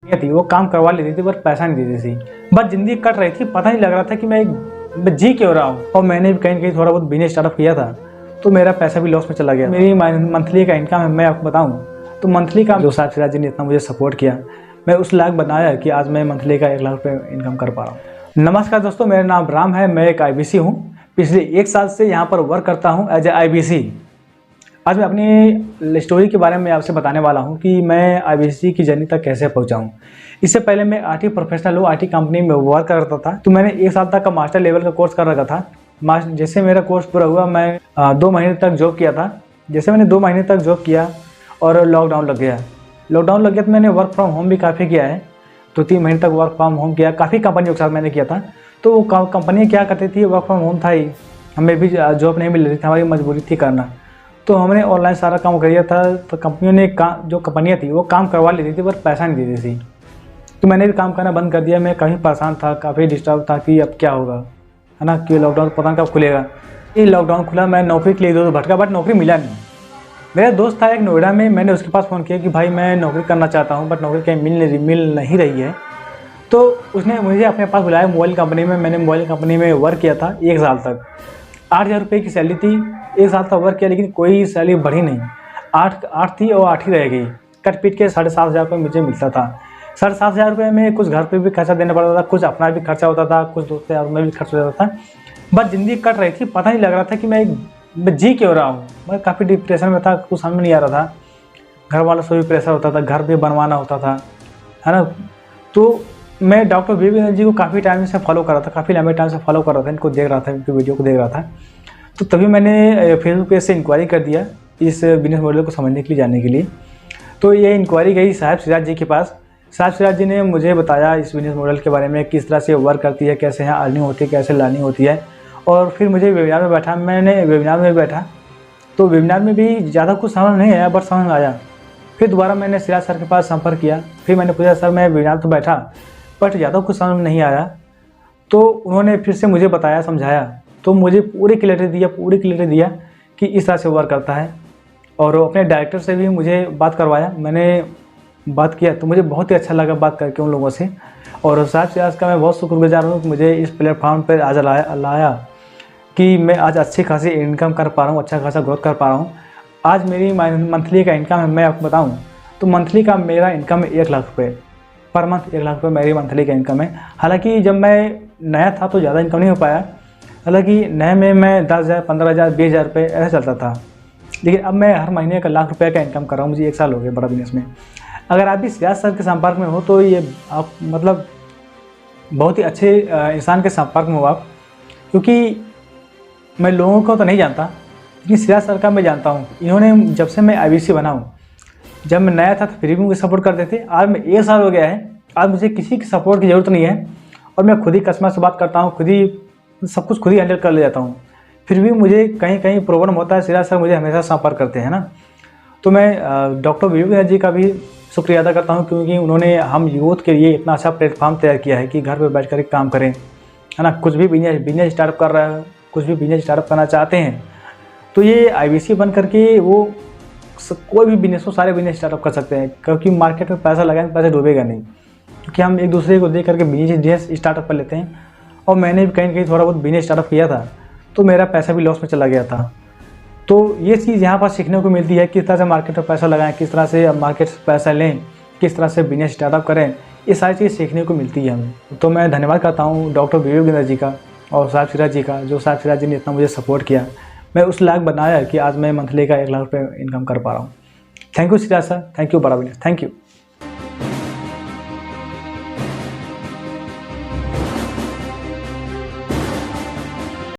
ये थी वो काम करवा लेती थी पर पैसा नहीं देती थी। बस ज़िंदगी कट रही थी, पता नहीं लग रहा था कि मैं जी क्यों रहा हूँ। और मैंने भी कहीं ना कहीं थोड़ा बहुत बिजनेस स्टार्टअप किया था तो मेरा पैसा भी लॉस में चला गया। मेरी मंथली का इनकम है, मैं आपको बताऊँ तो मंथली का जो साहब सिराज जी ने इतना मुझे सपोर्ट किया, मैं उस लायक बनाया कि आज मैं मंथली का 1 लाख रुपये इनकम कर पा रहा हूँ। नमस्कार दोस्तों, मेरा नाम राम है, मैं एक IBC हूँ। पिछले 1 साल से यहाँ पर वर्क करता हूँ एज ए IBC। आज मैं अपनी स्टोरी के बारे में आपसे बताने वाला हूँ कि मैं IBC की जर्नी तक कैसे पहुँचा हूँ। इससे पहले मैं IT प्रोफेशनल हूँ, IT कंपनी में वर्क करता था। तो मैंने 1 साल तक का मास्टर लेवल का कोर्स कर रखा था। जैसे मेरा कोर्स पूरा हुआ, मैं 2 महीने तक जॉब किया था। जैसे मैंने 2 महीने तक जॉब किया और लॉकडाउन लग गया तो मैंने वर्क फ्रॉम होम भी काफ़ी किया है। तो 3 महीने तक वर्क फ्रॉम होम किया, काफ़ी कंपनियों के साथ मैंने किया था। तो वो कंपनी क्या करती थी, वर्क फ्रॉम होम था ही, हमें भी जॉब नहीं मिल रही थी, हमारी मजबूरी थी करना। तो हमने ऑनलाइन सारा काम कर दिया था। तो कंपनियों ने जो कंपनियाँ थी वो काम करवा लेती थी पर पैसा नहीं देती थी। तो मैंने भी काम करना बंद कर दिया। मैं काफ़ी परेशान था, काफ़ी डिस्टर्ब था कि अब क्या होगा, है ना, कि लॉकडाउन पता नहीं कब खुलेगा। ये लॉकडाउन खुला, मैं नौकरी के लिए इधर भटका बट नौकरी मिला नहीं। मेरा दोस्त था एक नोएडा में, मैंने उसके पास फ़ोन किया कि भाई मैं नौकरी करना चाहता हूँ बट नौकरी कहीं मिल नहीं रही है। तो उसने मुझे अपने पास बुलाया मोबाइल कंपनी में। मैंने मोबाइल कंपनी में वर्क किया था 1 साल तक। 8,000 रुपये की सैलरी थी। 1 साल तक वर्क किया लेकिन कोई सैलरी बढ़ी नहीं। 8 थी और 8 ही रह गई। कट पीट के 7,500 रुपये मुझे मिलता था। 7,500 रुपये में कुछ घर पे भी खर्चा देना पड़ता था, कुछ अपना भी खर्चा होता था, कुछ दोस्त यार में भी खर्च हो जाता था। बस ज़िंदगी कट रही थी, पता नहीं लग रहा था कि मैं जी क्यों रहा हूँ। मैं काफ़ी डिप्रेशन में था, कुछ समझ में नहीं आ रहा था। घर वालों से भी प्रेशर होता था, घर भी बनवाना होता था, है ना। तो मैं डॉक्टर BB जी को काफ़ी टाइम से फॉलो कर रहा था, काफ़ी लंबे टाइम से फॉलो कर रहा था, इनको देख रहा था, इनकी वीडियो को देख रहा था। तो तभी मैंने फेसबुक पेज से इंक्वायरी कर दिया इस बिजनेस मॉडल को समझने के लिए, जानने के लिए। तो ये इंक्वायरी गई साहब सिराज जी के पास। साहब सिराज जी ने मुझे बताया इस बिजनेस मॉडल के बारे में, किस तरह से वर्क करती है, कैसे यहाँ अर्निंग होती है, कैसे लर्निंग होती है। और फिर मुझे वेबिनार में बैठा, मैंने वेबिनार में बैठा तो वेबिनार में भी ज़्यादा कुछ समझ नहीं आया बट समझ में आया। फिर दोबारा मैंने सिराज सर के पास संपर्क किया। फिर मैंने पूछा सर मैं वेबिनार तो बैठा बट ज़्यादा कुछ समझ में नहीं आया। तो उन्होंने फिर से मुझे बताया, समझाया। तो मुझे पूरी क्लैरिटी दिया कि इस तरह से वर्क करता है। और अपने डायरेक्टर से भी मुझे बात करवाया। मैंने बात किया तो मुझे बहुत ही अच्छा लगा बात करके उन लोगों से। और साहब सिराज का मैं बहुत शुक्रगुजार हूँ कि मुझे इस प्लेटफॉर्म पर आज लाया कि मैं आज अच्छी खासी इनकम कर पा रहा हूँ, अच्छा खासा ग्रोथ कर पा रहा हूँ। आज मेरी मंथली का इनकम है, मैं आपको बताऊँ तो मंथली का मेरा इनकम है 1 लाख रुपये पर मंथ। 1 लाख रुपये मेरी मंथली का इनकम है। हालांकि जब मैं नया था तो ज़्यादा इनकम नहीं हो पाया। हालांकि नए में मैं 10,000, 15,000, 20,000 रुपये ऐसा चलता था। लेकिन अब मैं हर महीने का 1 लाख रुपये का इनकम कर रहा हूँ। मुझे 1 साल हो गया बड़ा बिजनेस में। अगर आप भी सिराज सर के संपर्क में हो तो ये आप मतलब बहुत ही अच्छे इंसान के संपर्क में हो आप, क्योंकि मैं लोगों को तो नहीं जानता लेकिन सिराज सर का मैं जानता हूँ। इन्होंने जब से मैं IBC बना हूँ, जब मैं नया था तो फिर भी मुझे सपोर्ट करते थे। आज मैं 1 साल हो गया है, आज मुझे किसी की सपोर्ट की ज़रूरत नहीं है और मैं खुद ही कस्टमर से बात करता हूँ, खुद ही सब कुछ खुद ही हैंडल कर ले जाता हूँ। फिर भी मुझे कहीं कहीं प्रॉब्लम होता है, सिराज सर मुझे हमेशा संपर्क करते हैं ना। तो मैं डॉक्टर BB जी का भी शुक्रिया अदा करता हूँ, क्योंकि उन्होंने हम यूथ के लिए इतना अच्छा प्लेटफॉर्म तैयार किया है कि घर पर बैठ कर काम करें, है ना। कुछ भी बिजनेस स्टार्टअप कर रहा है, कुछ भी बिजनेस स्टार्टअप करना चाहते हैं तो ये IBC बन करके वो कोई भी बिजनेस हो, सारे बिजनेस स्टार्टअप कर सकते हैं। क्योंकि मार्केट में पैसा लगाएंगे, पैसा डूबेगा नहीं, क्योंकि हम एक दूसरे को देख करके बिजनेस स्टार्टअप कर लेते हैं। और मैंने भी कहीं थोड़ा बहुत बिजनेस स्टार्टअप किया था तो मेरा पैसा भी लॉस में चला गया था। तो ये चीज़ यहाँ पर सीखने को मिलती है, किस तरह से मार्केट में पैसा लगाएं, किस तरह से मार्केट से पैसा लें, किस तरह से बिजनेस स्टार्टअप करें, ये सारी चीज़ सीखने को मिलती है हमें। तो मैं धन्यवाद करता हूँ डॉक्टर BB जी का और साहब सिराज जी का, जो साहब सिराज जी ने इतना मुझे सपोर्ट किया। मैं उस लायक बनाया कि आज मैं मंथली का 1 लाख रुपये इनकम कर पा रहा हूँ। Thank you Siraj sir, thank you बड़ा बिजनेस, थैंक यू।